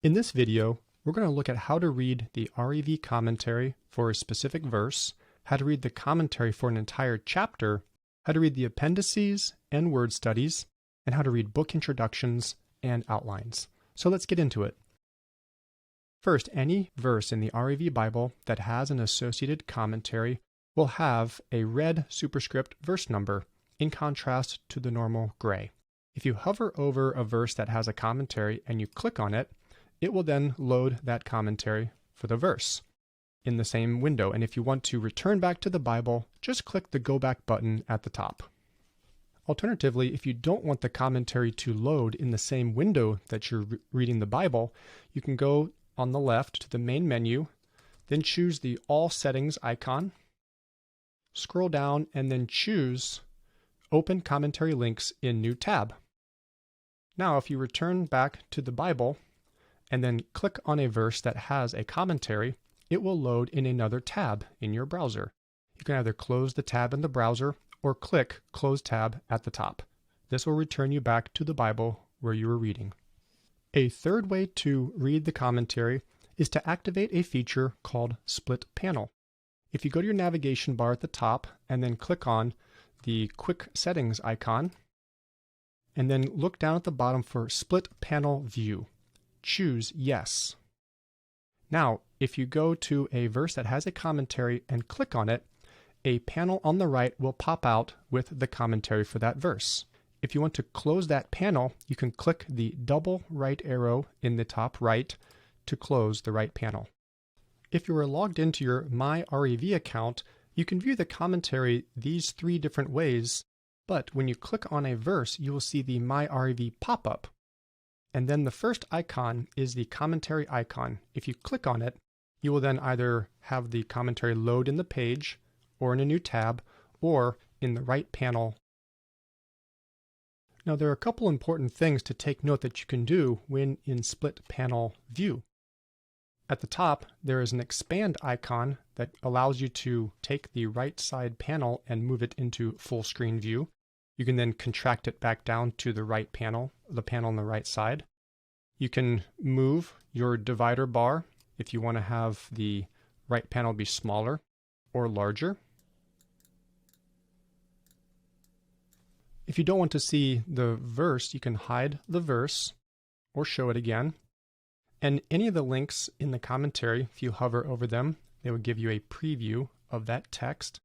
In this video, we're going to look at how to read the REV commentary for a specific verse, how to read the commentary for an entire chapter, how to read the appendices and word studies, and how to read book introductions and outlines. So let's get into it. First, any verse in the REV Bible that has an associated commentary will have a red superscript verse number in contrast to the normal gray. If you hover over a verse that has a commentary and you click on it, it will then load that commentary for the verse in the same window. And if you want to return back to the Bible, just click the Go Back button at the top. Alternatively, if you don't want the commentary to load in the same window that you're reading the Bible, you can go on the left to the main menu, then choose the All Settings icon, scroll down, and then choose Open Commentary Links in New Tab. Now, if you return back to the Bible and then click on a verse that has a commentary, it will load in another tab in your browser. You can either close the tab in the browser or click Close Tab at the top. This will return you back to the Bible where you were reading. A third way to read the commentary is to activate a feature called Split Panel. If you go to your navigation bar at the top and then click on the Quick Settings icon, and then look down at the bottom for Split Panel View. Choose Yes. Now, if you go to a verse that has a commentary and click on it, a panel on the right will pop out with the commentary for that verse. If you want to close that panel, you can click the double right arrow in the top right to close the right panel. If you are logged into your My REV account, you can view the commentary these three different ways, but when you click on a verse, you will see the My REV pop-up. And then the first icon is the commentary icon. If you click on it, you will then either have the commentary load in the page, or in a new tab, or in the right panel. Now, there are a couple important things to take note that you can do when in Split Panel View. At the top, there is an expand icon that allows you to take the right side panel and move it into full screen view. You can then contract it back down to the right panel, the panel on the right side. You can move your divider bar if you want to have the right panel be smaller or larger. If you don't want to see the verse, you can hide the verse or show it again. And any of the links in the commentary, if you hover over them, they will give you a preview of that text.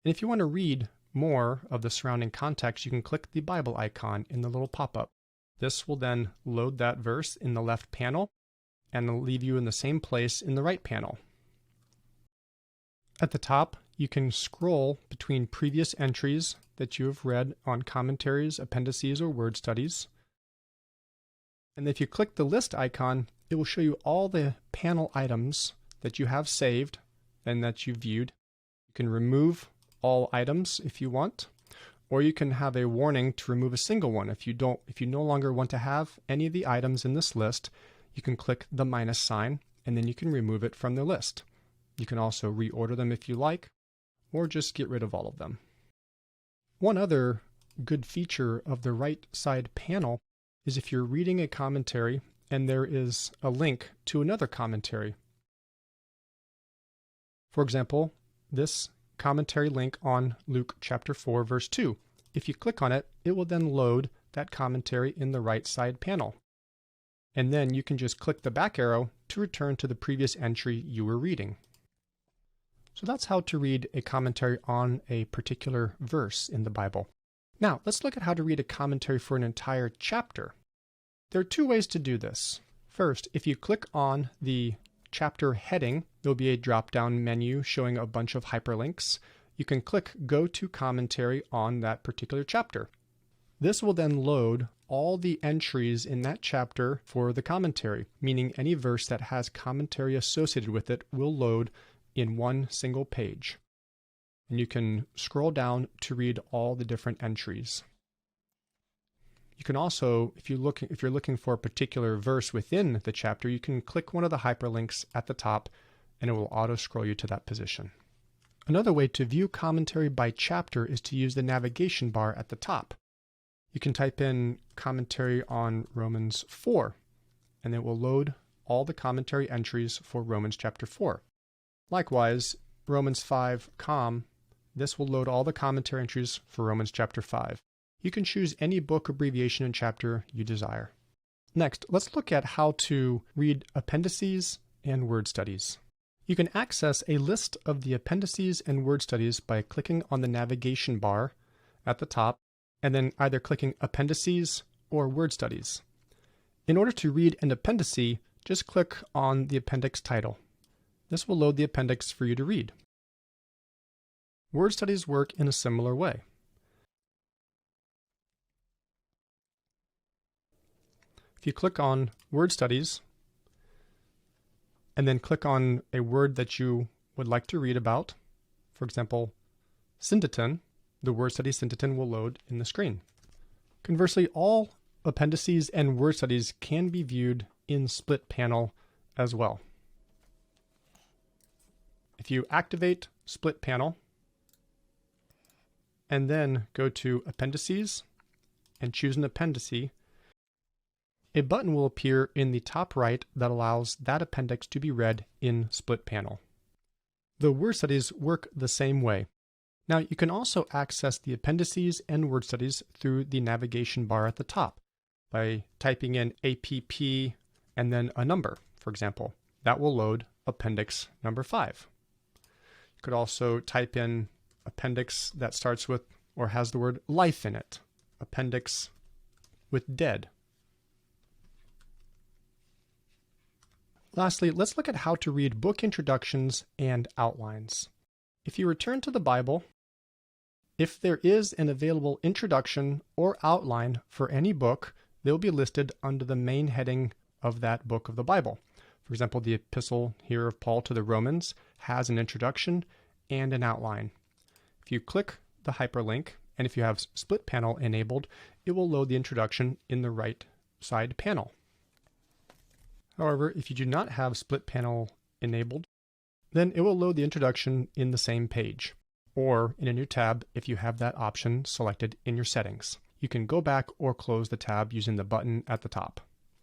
And if you want to read more of the surrounding context, you can click the Bible icon in the little pop-up. This will then load that verse in the left panel and leave you in the same place in the right panel. At the top, you can scroll between previous entries that you have read on commentaries, appendices, or word studies. And if you click the list icon, it will show you all the panel items that you have saved and that you viewed. You can remove all items if you want, or you can have a warning to remove a single one. If you no longer want to have any of the items in this list, you can click the minus sign and then you can remove it from the list. You can also reorder them if you like, or just get rid of all of them. One other good feature of the right side panel is if you're reading a commentary and there is a link to another commentary. For example, this commentary link on Luke chapter 4, verse 2. If you click on it, it will then load that commentary in the right side panel. And then you can just click the back arrow to return to the previous entry you were reading. So that's how to read a commentary on a particular verse in the Bible. Now, let's look at how to read a commentary for an entire chapter. There are two ways to do this. First, if you click on the chapter heading, there'll be a drop-down menu showing a bunch of hyperlinks. You can click Go to Commentary on that particular chapter. This will then load all the entries in that chapter for the commentary, meaning any verse that has commentary associated with it will load in one single page. And you can scroll down to read all the different entries. You can also, if you're looking for a particular verse within the chapter, you can click one of the hyperlinks at the top and it will auto-scroll you to that position. Another way to view commentary by chapter is to use the navigation bar at the top. You can type in commentary on Romans 4 and it will load all the commentary entries for Romans chapter 4. Likewise, Romans 5, this will load all the commentary entries for Romans chapter 5. You can choose any book abbreviation and chapter you desire. Next, let's look at how to read appendices and word studies. You can access a list of the appendices and word studies by clicking on the navigation bar at the top and then either clicking appendices or word studies. In order to read an appendice, just click on the appendix title. This will load the appendix for you to read. Word studies work in a similar way. If you click on word studies and then click on a word that you would like to read about, for example, syndeton, the word study syndeton will load in the screen. Conversely, all appendices and word studies can be viewed in split panel as well. If you activate split panel and then go to appendices and choose an appendice, a button will appear in the top right that allows that appendix to be read in split panel. The word studies work the same way. Now you can also access the appendices and word studies through the navigation bar at the top by typing in APP and then a number, for example. That will load appendix number 5. You could also type in appendix that starts with or has the word life in it, appendix with dead. Lastly, let's look at how to read book introductions and outlines. If you return to the Bible, if there is an available introduction or outline for any book, they'll be listed under the main heading of that book of the Bible. For example, the epistle here of Paul to the Romans has an introduction and an outline. If you click the hyperlink, and if you have split panel enabled, it will load the introduction in the right side panel. However, if you do not have split panel enabled, then it will load the introduction in the same page, or in a new tab if you have that option selected in your settings. You can go back or close the tab using the button at the top.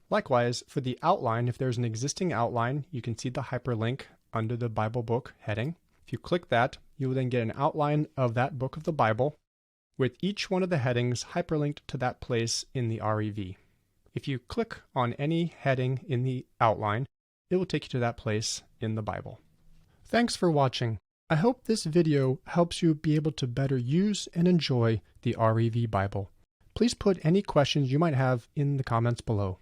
Likewise, for the outline, if there's an existing outline, you can see the hyperlink under the Bible book heading. If you click that, you will then get an outline of that book of the Bible with each one of the headings hyperlinked to that place in the REV. If you click on any heading in the outline, it will take you to that place in the Bible. Thanks for watching. I hope this video helps you be able to better use and enjoy the REV Bible. Please put any questions you might have in the comments below.